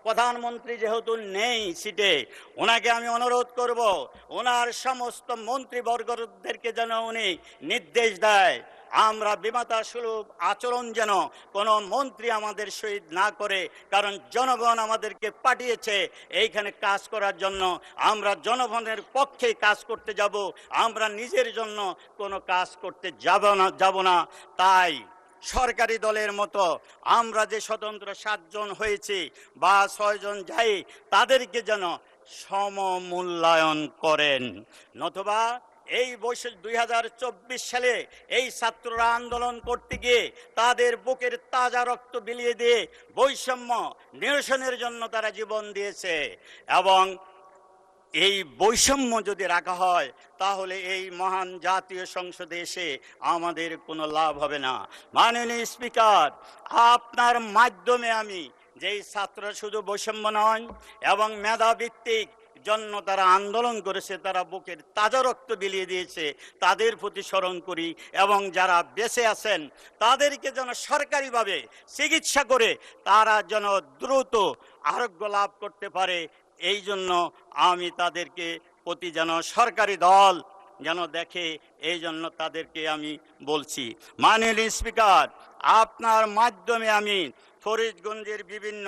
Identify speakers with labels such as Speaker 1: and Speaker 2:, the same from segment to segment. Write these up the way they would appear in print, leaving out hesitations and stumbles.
Speaker 1: প্রধানমন্ত্রী যেহেতু নেই সিটে, ওনাকে আমি অনুরোধ করব ওনার সমস্ত মন্ত্রীবর্গদেরকে যেন উনি নির্দেশ দেয় আমরা বিমাতা সুলভ আচরণ যেন কোনো মন্ত্রী আমাদের সহিত না করে, কারণ জনগণ আমাদেরকে পাঠিয়েছে এইখানে কাজ করার জন্য। আমরা জনগণের পক্ষে কাজ করতে যাব, আমরা নিজের জন্য কোনো কাজ করতে যাব না। তাই সরকারি দলের মতো আমরা যে স্বতন্ত্র 7 জন হয়েছি বা 6 জন যাই, তাদেরকে যেন সমমূল্যায়ন করেন। নতুবা এই 2024 সালে এই ছাত্ররা আন্দোলন করতে গিয়ে তাদের বুকের তাজা রক্ত বিলিয়ে দিয়ে বৈষম্য নিরসনের জন্য তারা জীবন দিয়েছে, এবং এই বৈষম্য যদি রাখা হয় তাহলে এই মহান জাতীয় সংসদে এসে আমাদের কোনো লাভ হবে না। মাননীয় স্পিকার, আপনার মাধ্যমে আমি যেই ছাত্ররা শুধু বৈষম্য নয় এবং মেধাভিত্তিক জন্য তারা আন্দোলন করেছে, তারা বুকের তাজা রক্ত বিলিয়ে দিয়েছে, তাদের প্রতি স্মরণ করি, এবং যারা বেঁচে আছেন তাদেরকে যেন সরকারিভাবে চিকিৎসা করে তারা যেন দ্রুত আরোগ্য লাভ করতে পারে, এই জন্য আমি তাদেরকে প্রতি যেন সরকারি দল যেন দেখে, এই জন্য তাদেরকে আমি বলছি। মাননীয় স্পিকার, আপনার মাধ্যমে আমি ফরিদগঞ্জের বিভিন্ন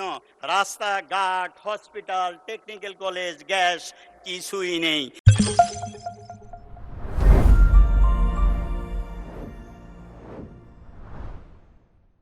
Speaker 1: রাস্তাঘাট, হসপিটাল, টেকনিক্যাল কলেজ, গ্যাস কিছুই নেই।